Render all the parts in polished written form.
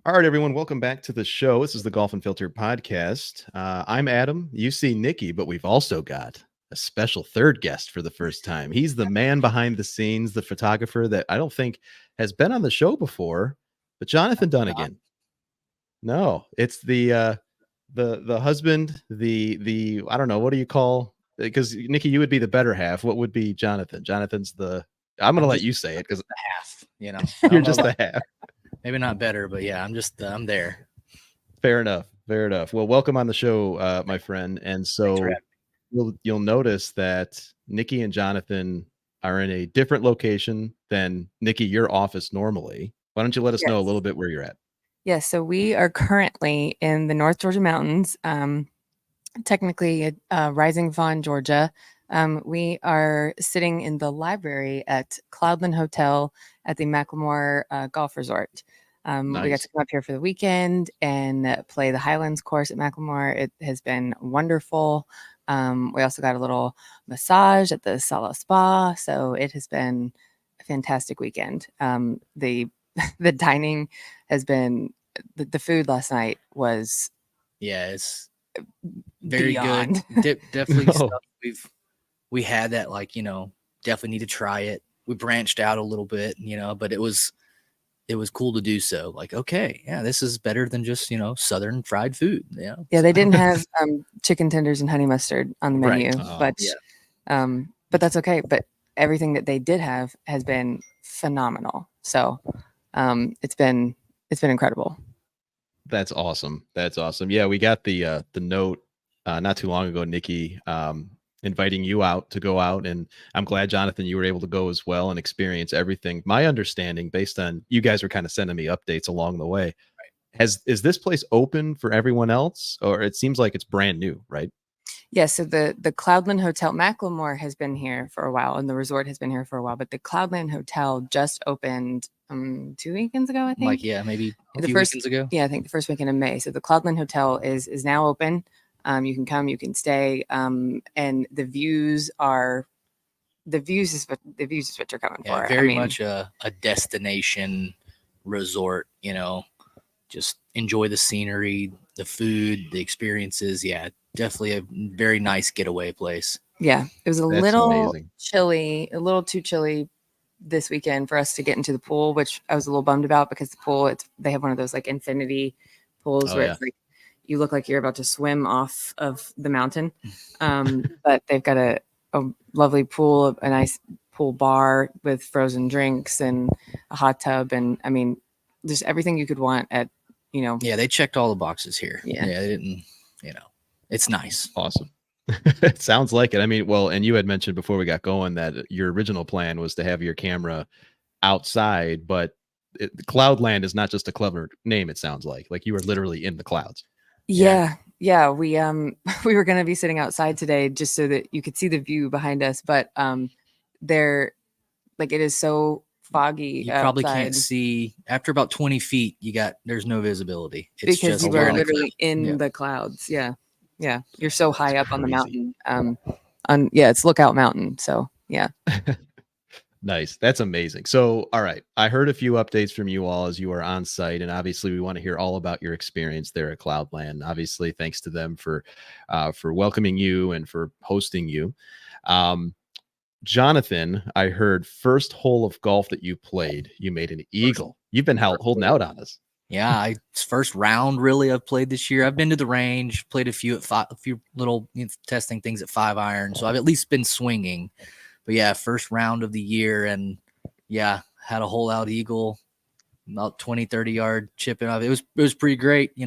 All right, everyone, welcome back to the show. This is the Golf Unfiltered podcast. I'm Adam. You see Nikki, but we've also got a special third guest for the first time. He's the man behind the scenes, the photographer that I don't think has been on the show before, but Jonathan Not. Dunagan. No, it's the husband, the I don't know, what do you call, because Nikki, you would be the better half. What would be Jonathan? Jonathan's the I'm gonna I'm let just you say it because the half, I you're don't know just about the half. maybe not better, but yeah, I'm there. Fair enough. Fair enough. Well, welcome on the show, my friend. And Thanks for so having you'll notice that Nikki and Jonathan are in a different location than Nikki, your office normally. Why don't you let us know a Yes. little bit where you're at? Yes. So we are currently in the North Georgia mountains, technically Rising Fawn, Georgia. We are sitting in the library at Cloudland Hotel at the McLemore Golf Resort. We got Nice. to come up here for the weekend and play the Highlands course at McLemore. It has been wonderful. We also got a little massage at the Sala Spa. So it has been a fantastic weekend. The dining has been the food last night was Yeah, it's very beyond. good. Definitely Oh, stuff we had that definitely need to try it. We branched out a little bit, but it was cool to do so. Like, okay, yeah, this is better than just southern fried food. Yeah. Yeah, they didn't have chicken tenders and honey mustard on the menu, Right. but Yeah. but that's okay. But everything that they did have has been phenomenal. So it's been incredible. that's awesome. That's awesome. Yeah, we got the note not too long ago, Nikki, inviting you out to go out, and I'm glad, Jonathan, you were able to go as well and experience everything. My understanding, based on you guys were kind of sending me updates along the way, is this place open for everyone else, or it seems like it's brand new, right? Yeah, so the Cloudland Hotel, Macklemore has been here for a while, and the resort has been here for a while. But the Cloudland Hotel just opened 2 weekends ago, I think. Maybe a The few first weekends ago. Yeah, I think the first weekend of May. So the Cloudland Hotel is now open. You can come, you can stay, and the views is what you're coming Yeah, for. very much a destination resort, just enjoy the scenery, the food, the experiences. Yeah, definitely a very nice getaway place. Yeah, it was a That's little amazing. chilly, a little too chilly this weekend for us to get into the pool, which I was a little bummed about because the pool, they have one of those like infinity pools Oh, where yeah. it's like you look like you're about to swim off of the mountain. But they've got a lovely pool, a nice pool bar with frozen drinks and a hot tub, and I mean, just everything you could want at Yeah, they checked all the boxes here. Yeah. They didn't, it's nice. Awesome. It sounds like it. I mean, well, and you had mentioned before we got going that your original plan was to have your camera outside, but Cloudland is not just a clever name. It sounds like you were literally in the clouds. Yeah. We we were gonna be sitting outside today just so that you could see the view behind us, but there, like, it is so foggy You probably outside can't see after about 20 feet. There's no visibility. It's because just you were wow. literally in Yeah. the clouds. Yeah, you're so high up on the crazy. mountain. It's Lookout Mountain. So yeah. Nice. That's amazing. So, all right. I heard a few updates from you all as you are on site, and obviously we want to hear all about your experience there at Cloudland. Obviously, thanks to them for welcoming you and for hosting you. Jonathan, I heard first hole of golf that you played, you made an eagle. You've been holding out on us. Yeah, it's first round really I've played this year. I've been to the range, played a few little testing things at 5-iron, so I've at least been swinging. But yeah, first round of the year, and yeah, had a hole out eagle, about 20-30 yard chipping off. It was pretty great. We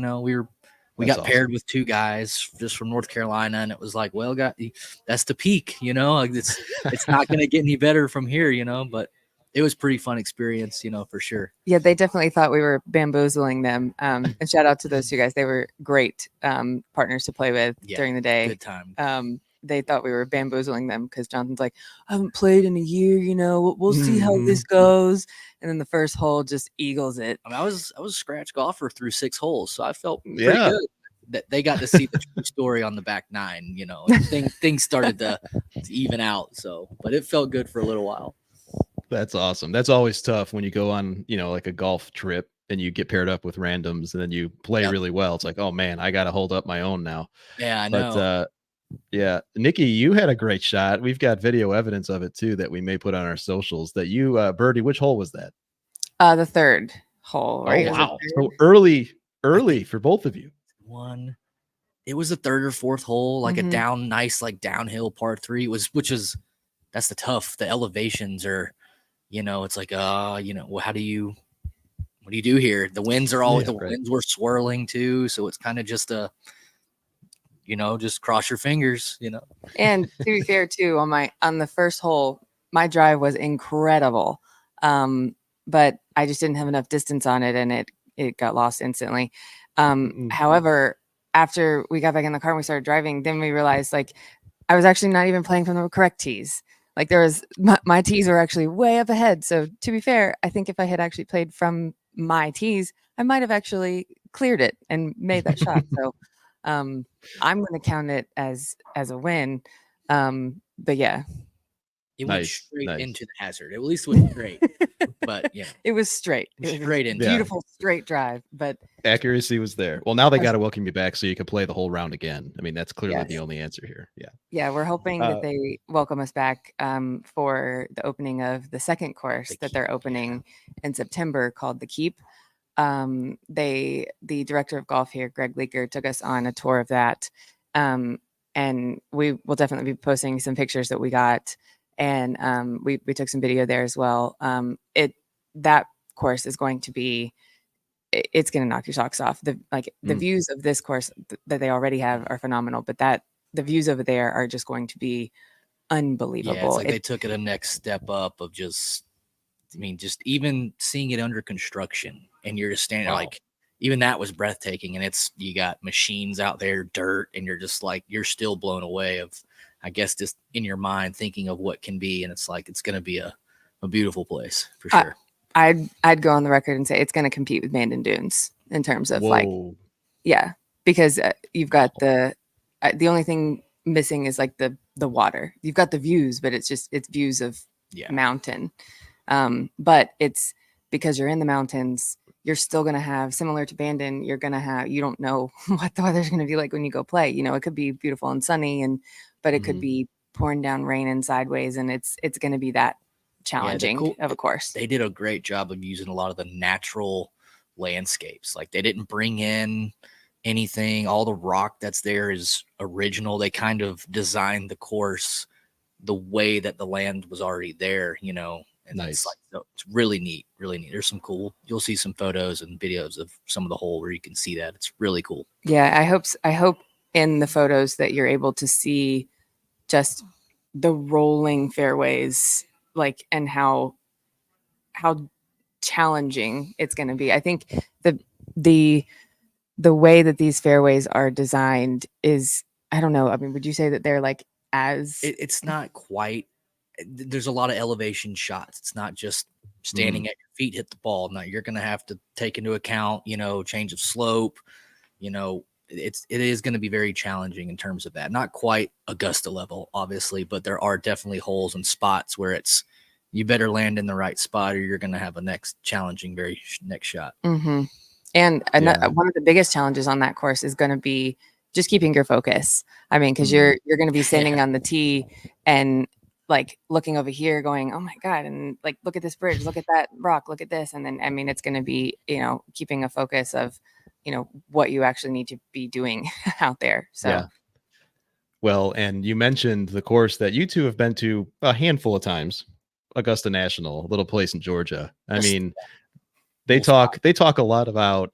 That's got paired awesome. with 2 guys just from North Carolina, and it was like, well, that's the peak. Like it's not going to get any better from here. But it was pretty fun experience, for sure. Yeah, they definitely thought we were bamboozling them. And shout out to those 2 guys. They were great partners to play with during the day. Good time. They thought we were bamboozling them because Jonathan's like, I haven't played in a year, we'll see how this goes. And then the first hole just eagles it. I mean, I was a scratch golfer through 6 holes, so I felt pretty Yeah. good that they got to see the true story on the back 9. Things started to even out. So, but it felt good for a little while. That's awesome. That's always tough when you go on, like a golf trip and you get paired up with randoms and then you play really well. It's like, oh man, I got to hold up my own now. Yeah, I But know. yeah, Nikki, you had a great shot. We've got video evidence of it too that we may put on our socials. That you, Birdie, which hole was that? The third hole. Oh Right? wow! So early for both of you. It was the third or fourth hole, like Mhm. a nice downhill par 3. That's the elevations are, it's like, what do you do here? The winds are always winds were swirling too, so it's kind of just just cross your fingers, And to be fair too, on the first hole, my drive was incredible. But I just didn't have enough distance on it, and it got lost instantly. However, after we got back in the car and we started driving, then we realized like I was actually not even playing from the correct tees. Like there was my tees were actually way up ahead. So to be fair, I think if I had actually played from my tees, I might have actually cleared it and made that shot. So I'm going to count it as a win. But yeah, it went straight into the hazard. At least it was straight, but yeah, it was straight. It was straight in. Beautiful straight drive, but accuracy was there. Well, now they got to welcome you back so you can play the whole round again. I mean, that's clearly Yes. the only answer here. Yeah. Yeah, we're hoping that they welcome us back for the opening of the second course that they're opening in September called The Keep. The director of golf here, Greg Leaker, took us on a tour of that. And we will definitely be posting some pictures that we got. And we took some video there as well. That course is going to be, it's going to knock your socks off. The views of this course that they already have are phenomenal, but the views over there are just going to be unbelievable. Yeah, it's like they took it a next step up of just even seeing it under construction, and you're just standing like, even that was breathtaking. And you got machines out there, dirt, and you're just like, you're still blown away of, I guess, just in your mind thinking of what can be. And it's like, it's going to be a beautiful place for sure. I'd go on the record and say it's going to compete with Bandon Dunes in terms of because you've got the only thing missing is like the water. You've got the views, but it's views of mountain. But it's because you're in the mountains, you're still going to have, similar to Bandon, you don't know what the weather's going to be like when you go play. It could be beautiful and sunny, but it could be pouring down rain and sideways, and it's going to be that challenging of a course. They did a great job of using a lot of the natural landscapes. Like they didn't bring in anything. All the rock that's there is original. They kind of designed the course the way that the land was already there, and nice. It's really neat, really neat. There's you'll see some photos and videos of some of the hole where you can see that. It's really cool. Yeah. I hope in the photos that you're able to see just the rolling fairways, like, and how challenging it's going to be. I think the way that these fairways are designed is, I don't know. I mean, would you say that they're like it's not quite, there's a lot of elevation shots. It's not just standing at your feet, hit the ball. Now you're going to have to take into account, change of slope, it is going to be very challenging in terms of that. Not quite Augusta level, obviously, but there are definitely holes and spots where you better land in the right spot or you're going to have a next shot. Mm-hmm. And one of the biggest challenges on that course is going to be just keeping your focus. I mean, because you're going to be standing on the tee and like looking over here going, oh my God. And like, look at this bridge, look at that rock, look at this. And then, I mean, it's going to be, keeping a focus of, what you actually need to be doing out there. So, yeah. Well, and you mentioned the course that you two have been to a handful of times, Augusta National, a little place in Georgia. I mean, they talk a lot about,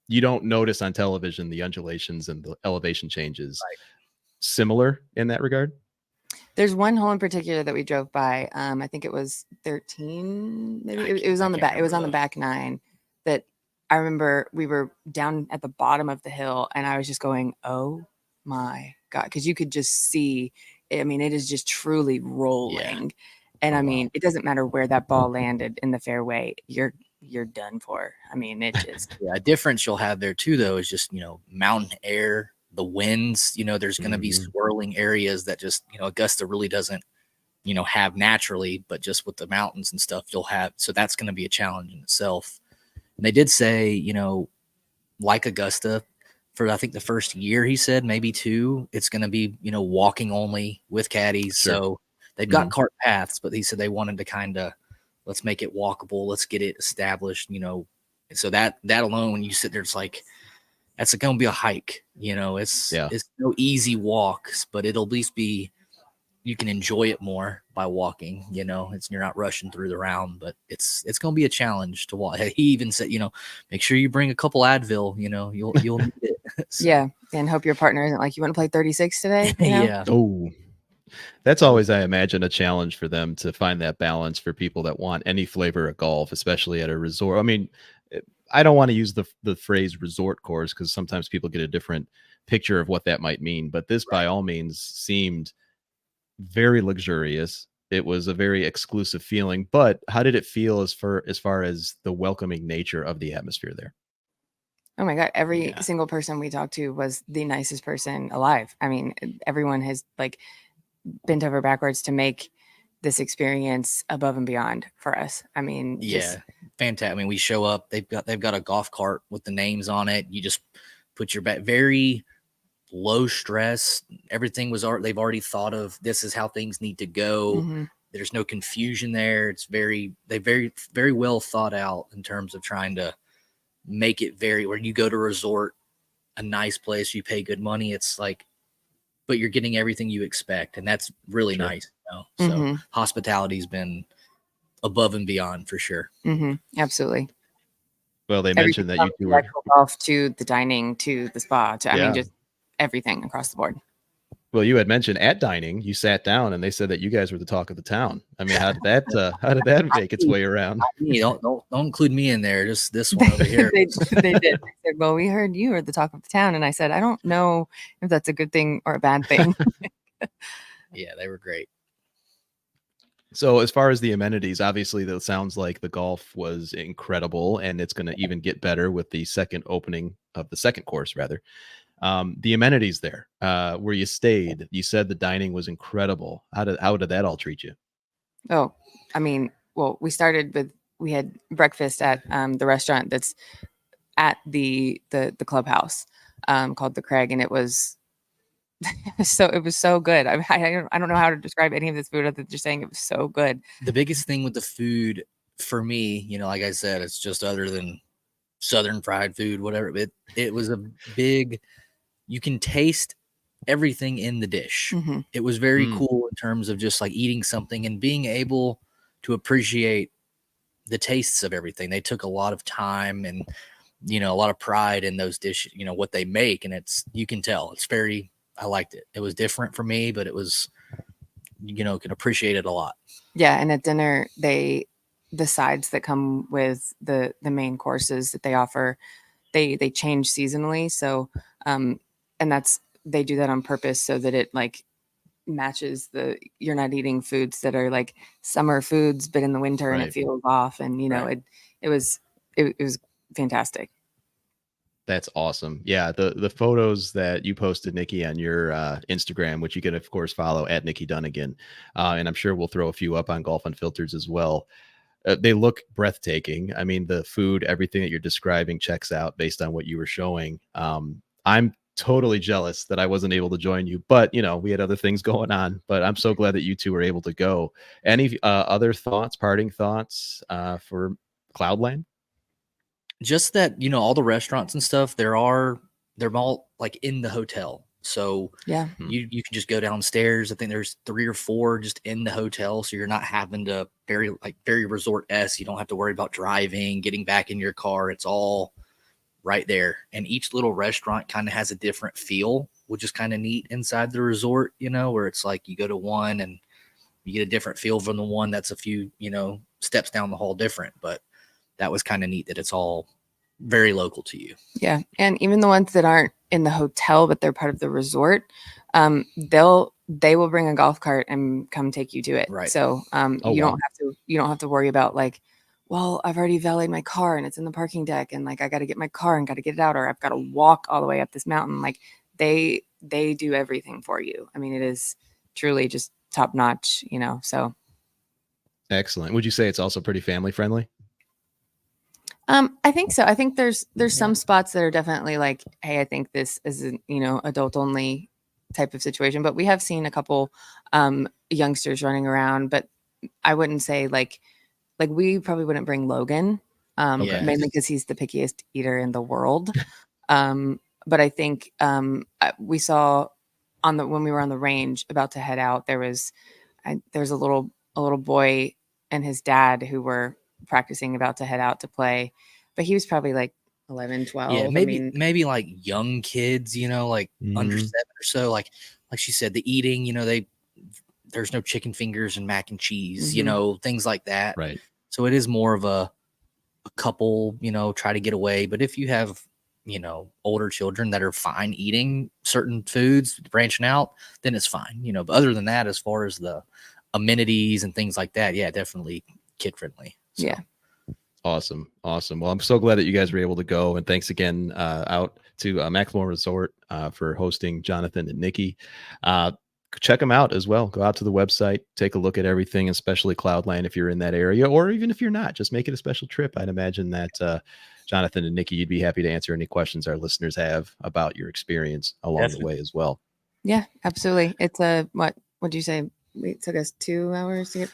you don't notice on television the undulations and the elevation changes. Right. Similar in that regard? There's one hole in particular that we drove by. I think it was 13. Maybe it was on the back. It was on the back 9 that I remember we were down at the bottom of the hill and I was just going, oh my God. Because you could just see, I mean, it is just truly rolling. Yeah. And I mean, it doesn't matter where that ball landed in the fairway. You're done for. I mean, it just. A difference you'll have there too, though, is just, mountain air, the winds, there's going to be swirling areas that just, Augusta really doesn't, have naturally, but just with the mountains and stuff you'll have. So that's going to be a challenge in itself. And they did say, you know, like Augusta, for I think the first year, he said maybe 2, it's going to be, you know, walking only with caddies. Sure. So they've got cart paths, but he said they wanted to kind of, let's make it walkable, let's get it established, you know. So that alone, when you sit there, it's like, that's going to be a hike, you know. It's no easy walks, but it'll at least be, you can enjoy it more by walking, you know. You're not rushing through the round, but it's going to be a challenge to walk. He even said, you know, make sure you bring a couple Advil, you know, you'll need it. So. Yeah, and hope your partner isn't like, you want to play 36 today, you know? Yeah. Oh, that's always, I imagine, a challenge for them to find that balance for people that want any flavor of golf, especially at a resort. I mean, I don't want to use the phrase resort course because sometimes people get a different picture of what that might mean, but this by all means seemed very luxurious. It was a very exclusive feeling, but how did it feel as far as the welcoming nature of the atmosphere there? Oh my God. Every single person we talked to was the nicest person alive. I mean, everyone has like bent over backwards to make this experience above and beyond for us. I mean, fantastic. I mean, we show up, they've got a golf cart with the names on it. You just put your back, very low stress. Everything was they've already thought of, this is how things need to go. There's no confusion there. It's very well thought out in terms of trying to make it where you go to a resort, a nice place, you pay good money. It's like, but you're getting everything you expect. And that's really nice. You know? So hospitality's been above and beyond for sure. Absolutely. Well, they mentioned that you two were golf to the dining to the spa to, I mean, just everything across the board. Well, you had mentioned at dining, you sat down and they said that you guys were the talk of the town. I mean, how did that make its way around? Don't include me in there. Just this one over here. They did. They said, well, we heard you were the talk of the town. And I said, I don't know if that's a good thing or a bad thing. Yeah, they were great. So as far as the amenities, obviously that sounds like the golf was incredible and it's going to even get better with the second opening of the second course rather. The amenities there, where you stayed, you said the dining was incredible. How did that all treat you? Oh, I mean, well, we had breakfast at the restaurant that's at the clubhouse called the Craig, and it was so good. I don't know how to describe any of this food other than just saying it was so good. The biggest thing with the food for me, you know, like I said, it's just other than Southern fried food, whatever. It was a big, you can taste everything in the dish. It was very cool in terms of just like eating something and being able to appreciate the tastes of everything. They took a lot of time and, you know, a lot of pride in those dishes, you know, what they make. And you can tell I liked it. It was different for me, but it was, you know, can appreciate it a lot. Yeah. And at dinner, the sides that come with the main courses that they offer, they change seasonally. So, and they do that on purpose so that it like matches you're not eating foods that are like summer foods, but in the winter and it feels off. And, you know, it was fantastic. That's awesome. Yeah. The photos that you posted, Nikki, on your Instagram, which you can of course follow at Nikki Dunagan. And I'm sure we'll throw a few up on Golf Unfiltered as well. They look breathtaking. I mean, the food, everything that you're describing checks out based on what you were showing. I'm totally jealous that I wasn't able to join you, but you know, we had other things going on, but I'm so glad that you two were able to go. Any other parting thoughts for Cloudland? Just that, you know, all the restaurants and stuff, they're all like in the hotel. So yeah, you can just go downstairs. I think there's 3 or 4 just in the hotel. So you're not having to very resort-esque. You don't have to worry about driving, getting back in your car. It's all right there. And each little restaurant kind of has a different feel, which is kind of neat inside the resort, you know, where it's like you go to one and you get a different feel from the one that's a few, you know, steps down the hall different. But that was kind of neat that it's all very local to you. Yeah. And even the ones that aren't in the hotel, but they're part of the resort, they will bring a golf cart and come take you to it. Right. So you don't have to worry about like, well, I've already valeted my car and it's in the parking deck and like I got to get my car and got to get it out, or I've got to walk all the way up this mountain. Like they do everything for you. I mean, it is truly just top notch, you know. So excellent. Would you say it's also pretty family friendly? I think so. I think there's some spots that are definitely like, hey, I think this is an, adult only type of situation. But we have seen a couple youngsters running around, but I wouldn't say like we probably wouldn't bring Logan, mainly because he's the pickiest eater in the world. But I think we saw when we were on the range about to head out, there's a little boy and his dad who were practicing about to head out to play, but he was probably like 11, 12. Yeah, maybe like young kids, like under 7 or so. Like she said, the eating, there's no chicken fingers and mac and cheese, things like that. Right. So it is more of a couple, try to get away. But if you have, older children that are fine eating certain foods, branching out, then it's fine, But other than that, as far as the amenities and things like that, yeah, definitely kid friendly. So. Yeah. Awesome. Well, I'm so glad that you guys were able to go. And thanks again out to McLemore Resort for hosting Jonathan and Nikki. Check them out as well. Go out to the website, take a look at everything, especially Cloudland if you're in that area, or even if you're not, just make it a special trip. I'd imagine that Jonathan and Nikki, you'd be happy to answer any questions our listeners have about your experience along the way as well. Yeah, absolutely. It's what do you say? It took us 2 hours to get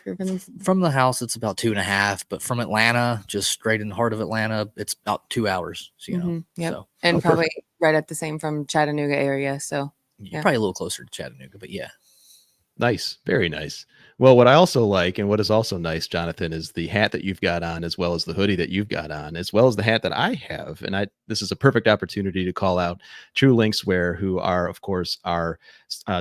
from the house. It's about 2.5, but from Atlanta, just straight in the heart of Atlanta, it's about 2 hours. So, yeah, so. And probably right at the same from Chattanooga area. So probably a little closer to Chattanooga, but yeah. Nice. Very nice. Well, what I also like and what is also nice, Jonathan, is the hat that you've got on, as well as the hoodie that you've got on, as well as the hat that I have. And this is a perfect opportunity to call out True Linkswear, who are, of course, our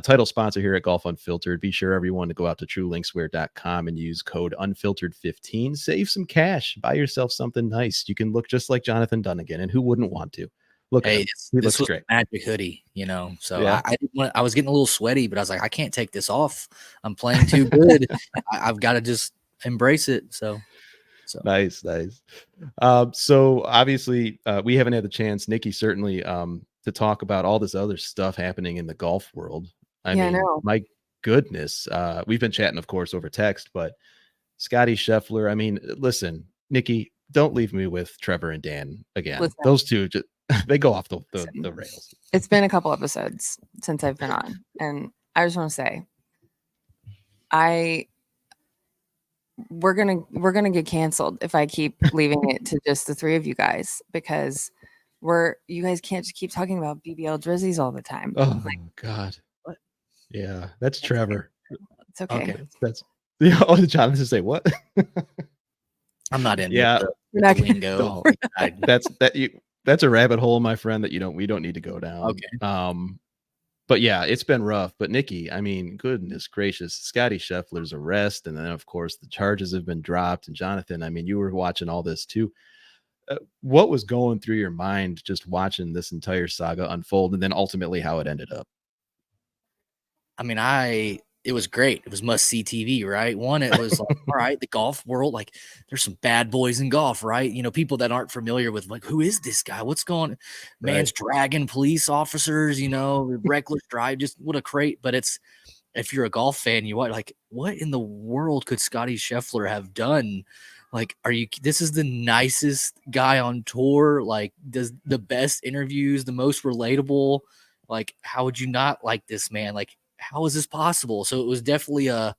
title sponsor here at Golf Unfiltered. Be sure everyone to go out to truelinkswear.com and use code Unfiltered15. Save some cash. Buy yourself something nice. You can look just like Jonathan Dunagan, and who wouldn't want to? Look, hey, this was great. A magic hoodie, So yeah. I was getting a little sweaty, but I was like, I can't take this off. I'm playing too good. I've got to just embrace it. So nice. So obviously, we haven't had the chance, Nikki, certainly, to talk about all this other stuff happening in the golf world. I mean, my goodness, we've been chatting, of course, over text, but Scottie Scheffler. I mean, listen, Nikki, don't leave me with Trevor and Dan again. Those two just. They go off the rails. It's been a couple episodes since I've been on, and I just want to say, we're gonna get canceled if I keep leaving it to just the three of you guys, because you guys can't just keep talking about BBL Drizzies all the time. Oh my God. What? Yeah, that's Trevor. It's okay. That's oh, Jonathan to say what? I'm not in. Yeah, the lingo. That's a rabbit hole, my friend, that we don't need to go down. Okay. But yeah, it's been rough. But Nikki, I mean, goodness gracious, Scottie Scheffler's arrest, and then of course the charges have been dropped. And Jonathan, I mean, you were watching all this too. What was going through your mind just watching this entire saga unfold, and then ultimately how it ended up? I mean, it was great. It was must-see TV, right? One, it was like, all right, the golf world, like there's some bad boys in golf, right? People that aren't familiar with, like, who is this guy? What's going on? Man's dragging police officers, reckless drive, just what a crate. But if you're a golf fan, you like, what in the world could Scottie Scheffler have done? Like, this is the nicest guy on tour, like does the best interviews, the most relatable. Like, how would you not like this man? Like, how is this possible? So it was definitely the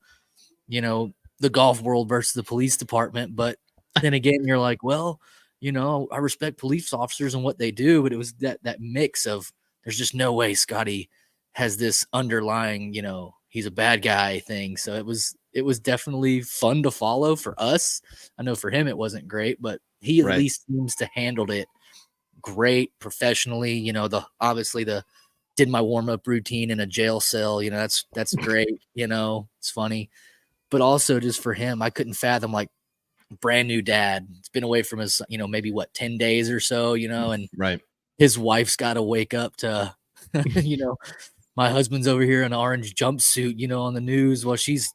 golf world versus the police department. But then again, you're like, well, I respect police officers and what they do, but it was that mix of, there's just no way Scottie has this underlying, he's a bad guy thing. So it was definitely fun to follow for us. I know for him, it wasn't great, but he at least seems to handled it great professionally. Obviously did my warm-up routine in a jail cell. That's great. It's funny, but also just for him, I couldn't fathom, like, brand new dad. It's been away from his, maybe 10 days or so, and his wife's got to wake up to, my husband's over here in an orange jumpsuit, on the news while she's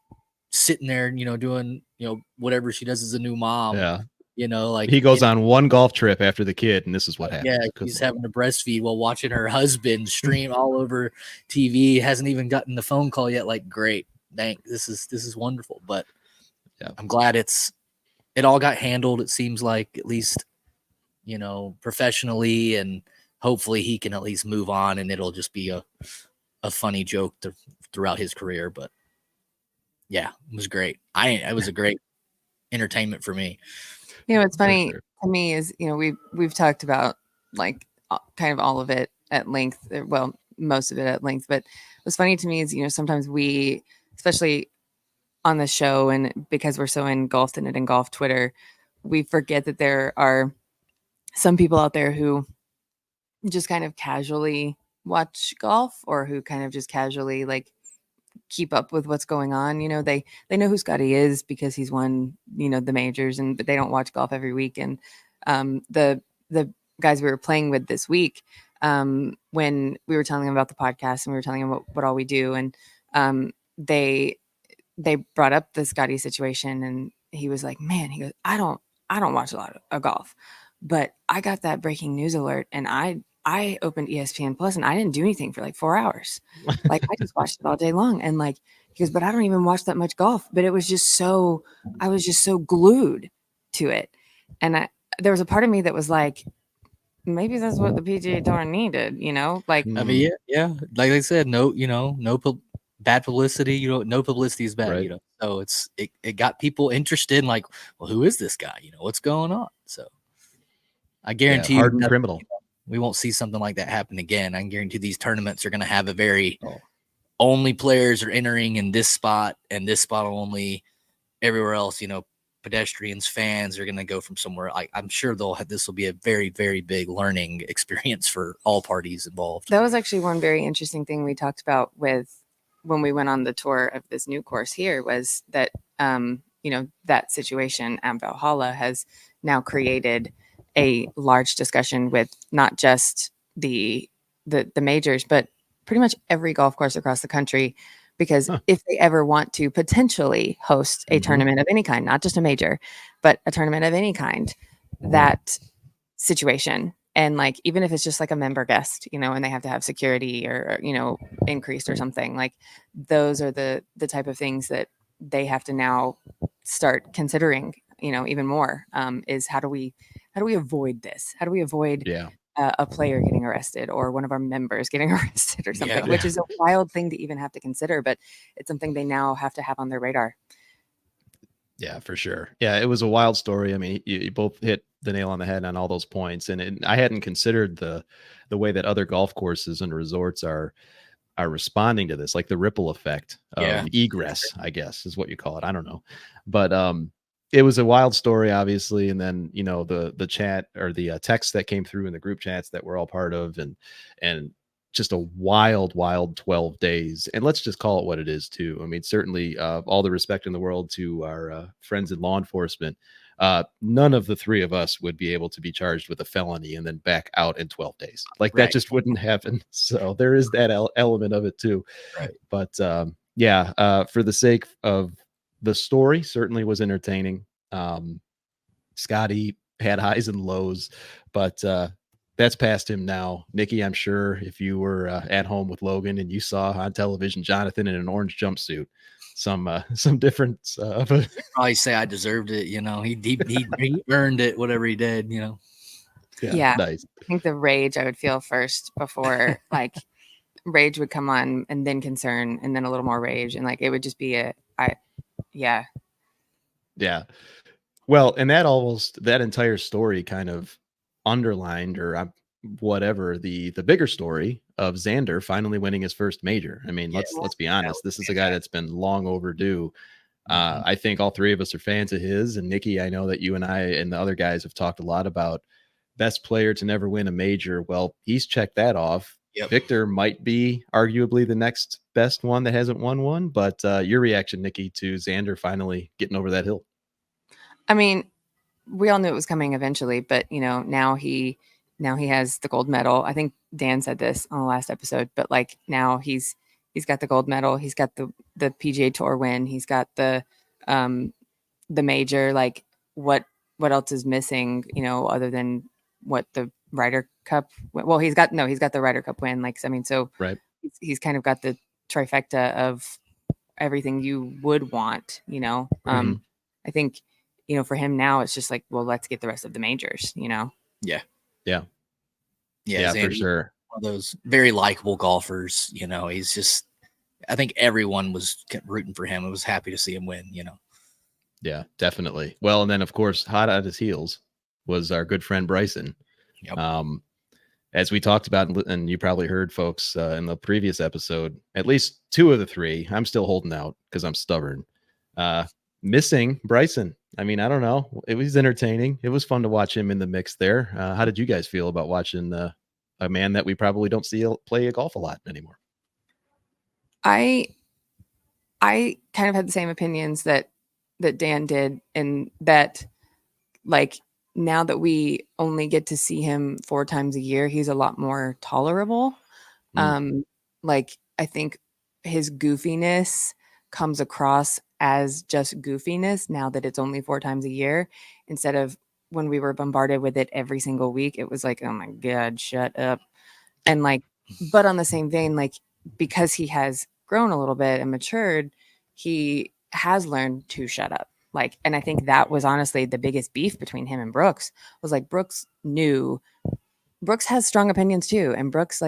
sitting there, doing, whatever she does as a new mom. Yeah. Like he goes on one golf trip after the kid, and this is what happens. Yeah, he's having to breastfeed while watching her husband stream all over TV. Hasn't even gotten the phone call yet. Like, great, thank. This is wonderful. But yeah, I'm glad it all got handled. It seems like, at least professionally, and hopefully he can at least move on and it'll just be a funny joke throughout his career. But yeah, it was great. It was a great entertainment for me. What's funny sure. to me is, we've talked about like kind of all of it at length, well, most of it at length, but what's funny to me is, sometimes we, especially on the show, and because we're so engulfed in it in golf Twitter, we forget that there are some people out there who just kind of casually watch golf, or who kind of just casually like keep up with what's going on. They know who Scottie is because he's won, the majors, but they don't watch golf every week. And the guys we were playing with this week, when we were telling them about the podcast and we were telling them what all we do, and they brought up the Scottie situation, and he was like, man, he goes, I don't watch a lot of golf, but I got that breaking news alert, and I opened ESPN Plus, and I didn't do anything for like 4 hours. Like, I just watched it all day long. And like, he goes, but I don't even watch that much golf. But it was just I was just so glued to it. And there was a part of me that was like, maybe that's what the PGA Tour needed, like, I mean, yeah. Like I said, no bad publicity, no publicity is bad, Right. So it got people interested in like, well, who is this guy? What's going on? So I guarantee you hardened criminal. We won't see something like that happen again. I can guarantee these tournaments are going to have a very only players are entering in this spot and this spot only. Everywhere else, pedestrians, fans are going to go from somewhere. I'm sure this will be a very, very big learning experience for all parties involved. That was actually one very interesting thing we talked about when we went on the tour of this new course here, was that, that situation at Valhalla has now created a large discussion with not just the majors, but pretty much every golf course across the country, because if they ever want to potentially host a tournament of any kind, not just a major, but a tournament of any kind, that situation, and like, even if it's just like a member guest, and they have to have security or increased or something, like, those are the type of things that they have to now start considering, even more, is how do we avoid this? How do we avoid a player getting arrested, or one of our members getting arrested or something, which is a wild thing to even have to consider, but it's something they now have to have on their radar. Yeah, for sure. Yeah, it was a wild story. I mean, you both hit the nail on the head on all those points, and I hadn't considered the way that other golf courses and resorts are responding to this, like the ripple effect of egress, I guess is what you call it. I don't know, but it was a wild story, obviously. And then the chat, or the text that came through in the group chats that we're all part of, and just a wild 12 days. And let's just call it what it is too. I mean, certainly all the respect in the world to our friends in law enforcement. None of the three of us would be able to be charged with a felony and then back out in 12 days. Like, that just wouldn't happen. So there is that element of it too. Right. But for the sake of the story, certainly was entertaining. Scottie had highs and lows, but that's past him now. Nikki, I'm sure if you were at home with Logan and you saw on television Jonathan in an orange jumpsuit, some difference. Probably say I deserved it. He earned it, whatever he did. Yeah, nice. I think the rage I would feel first before like rage would come on, and then concern, and then a little more rage, and like it would just be yeah. Well, and that entire story kind of underlined, or whatever, the bigger story of Xander finally winning his first major. I mean, let's be honest. This is a guy that's been long overdue. I think all three of us are fans of his. And Nikki, I know that you and I and the other guys have talked a lot about best player to never win a major. Well, he's checked that off. Yep. Victor might be arguably the next best one that hasn't won one. But your reaction, Nikki, to Xander finally getting over that hill? I mean, we all knew it was coming eventually, but now he has the gold medal. I think Dan said this on the last episode, but like, now he's got the gold medal. He's got the PGA Tour win. He's got the major. Like, what else is missing? Other than what the Ryder Cup. Well, he's got the Ryder Cup win. Like, I mean, so right. He's kind of got the trifecta of everything you would want. I think for him now, it's just like, well, let's get the rest of the majors. Yeah. Yeah. Yeah, For sure. One of those very likable golfers. He's just, I think everyone was rooting for him. I was happy to see him win, Yeah, definitely. Well, and then of course, hot at his heels was our good friend Bryson. Yep. As we talked about, and you probably heard folks in the previous episode, at least 2 of the 3, I'm still holding out because I'm stubborn. Missing Bryson. I mean, I don't know. It was entertaining. It was fun to watch him in the mix there. How did you guys feel about watching a man that we probably don't see play a golf a lot anymore? I kind of had the same opinions that Dan did, and that, like, now that we only get to see him 4 times a year, he's a lot more tolerable. Like, I think his goofiness comes across as just goofiness now that it's only 4 times a year, instead of when we were bombarded with it every single week. It was like, oh my God, shut up. And like, but on the same vein, like, because he has grown a little bit and matured, he has learned to shut up. Like, and I think that was honestly the biggest beef between him and Brooks, was like, Brooks has strong opinions too. And Brooks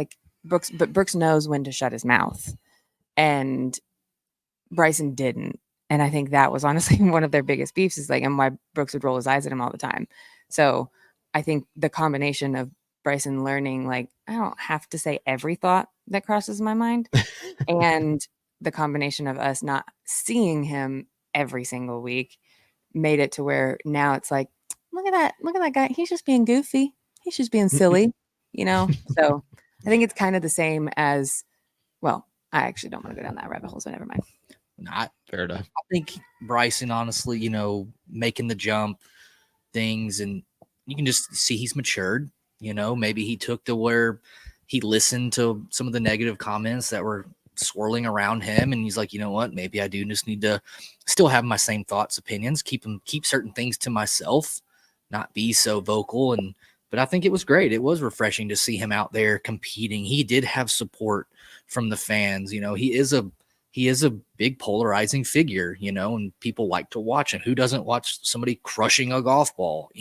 knows when to shut his mouth, and Bryson didn't. And I think that was honestly one of their biggest beefs, is like, and why Brooks would roll his eyes at him all the time. So I think the combination of Bryson learning, like, I don't have to say every thought that crosses my mind, and the combination of us not seeing him every single week, made it to where now it's like, look at that guy. He's just being goofy. He's just being silly, So I think it's kind of the same as, well, I actually don't want to go down that rabbit hole, so never mind. Not fair enough. I think Bryson, honestly, making the jump things, and you can just see he's matured. Maybe he took to where he listened to some of the negative comments that were swirling around him, and he's like, you know what, maybe I do just need to still have my same thoughts, opinions, keep certain things to myself, not be so vocal. But I think it was great. It was refreshing to see him out there competing. He did have support from the fans. He is a big polarizing figure, and people like to watch him. Who doesn't watch somebody crushing a golf ball?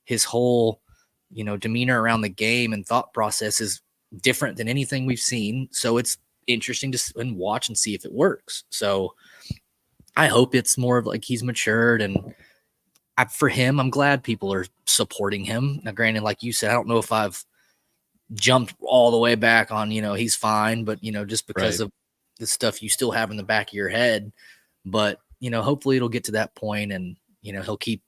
His whole, demeanor around the game and thought process is different than anything we've seen. So it's interesting to watch and see if it works. So I hope it's more of like he's matured, and for him, I'm glad people are supporting him. Now, granted, like you said, I don't know if I've jumped all the way back on, he's fine, but, just because of the stuff you still have in the back of your head. But, hopefully it'll get to that point, and, he'll keep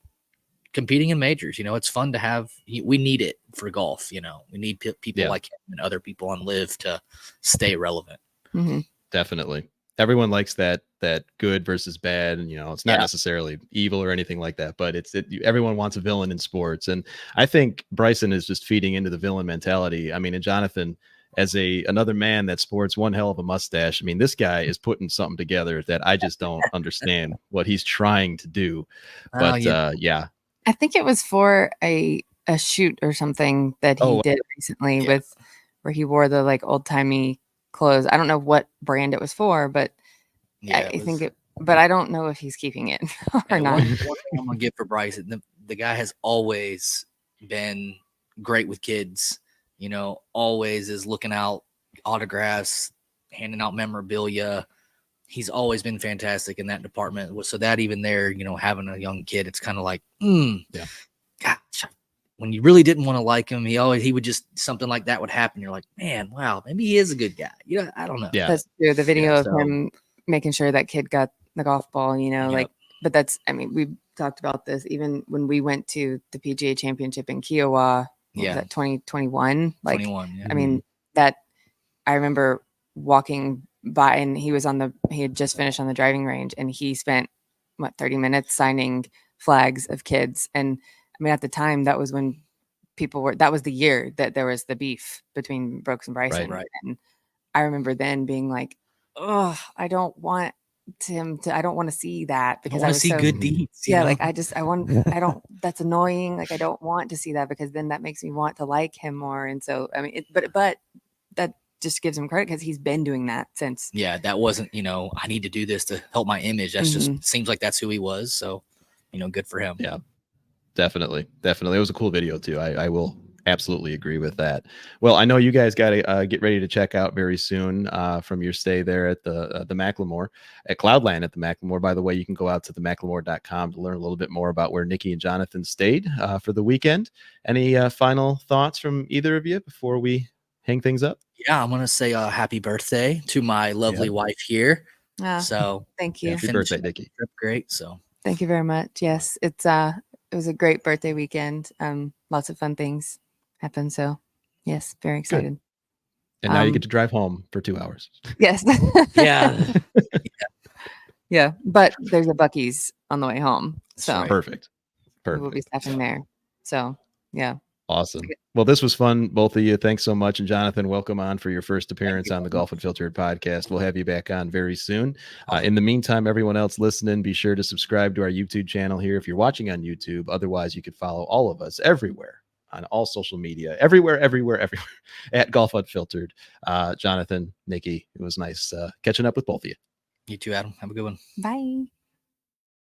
competing in majors. It's fun to have. We need it for golf. We need people like him and other people on Live to stay relevant. Mm-hmm. Definitely. Everyone likes that good versus bad, and it's not necessarily evil or anything like that, but everyone wants a villain in sports, and I think Bryson is just feeding into the villain mentality. I mean, and Jonathan, as another man that sports one hell of a mustache, I mean, this guy is putting something together that I just don't understand what he's trying to do. But yeah, I think it was for a shoot or something that he did recently with where he wore the like old timey clothes. I don't know what brand it was for, but I think it. But I don't know if he's keeping it or not. One thing I'm gonna give for Bryson, the guy has always been great with kids. Always is looking out autographs, handing out memorabilia. He's always been fantastic in that department. So that even there, having a young kid, it's kind of like, gosh, when you really didn't want to like him, he would just, something like that would happen. You're like, man, wow, maybe he is a good guy. I don't know. Yeah, that's true. The video of him making sure that kid got the golf ball, but that's, I mean, we talked about this even when we went to the PGA Championship in Kiowa. Was that 2021? Like, 21, yeah. I mean, that I remember walking by, and he had just finished on the driving range, and he spent 30 minutes signing flags of kids. And I mean, at the time, that was when that was the year that there was the beef between Brooks and Bryson. Right. And I remember then being like, oh, I don't want I don't want to see that, because I want to see good deeds. Like, that's annoying. Like, I don't want to see that, because then that makes me want to like him more. And so, I mean, but that just gives him credit, because he's been doing that since. Yeah, that wasn't, I need to do this to help my image. That's just seems like that's who he was. So, good for him. Yeah. Definitely. It was a cool video too. I will absolutely agree with that. Well, I know you guys got to get ready to check out very soon from your stay there at the McLemore at Cloudland at the McLemore. By the way, you can go out to the McLemore.com to learn a little bit more about where Nikki and Jonathan stayed for the weekend. Any final thoughts from either of you before we hang things up? Yeah, I'm gonna say happy birthday to my lovely wife here. So thank you. Happy birthday, Nikki. Great. So thank you very much. Yes, it was a great birthday weekend. Lots of fun things happened. So yes, very excited. Good. And now you get to drive home for 2 hours. Yes. yeah. Yeah. But there's a Buc-ee's on the way home. So right. Perfect. We'll be stopping there. So yeah. Awesome. Well, this was fun, both of you. Thanks so much. And Jonathan, welcome on for your first appearance on the Golf Unfiltered podcast. We'll have you back on very soon. In the meantime, everyone else listening, be sure to subscribe to our YouTube channel here if you're watching on YouTube. Otherwise, you could follow all of us everywhere on all social media, everywhere at Golf Unfiltered. Jonathan, Nikki, it was nice catching up with both of you. You too, Adam. Have a good one. Bye.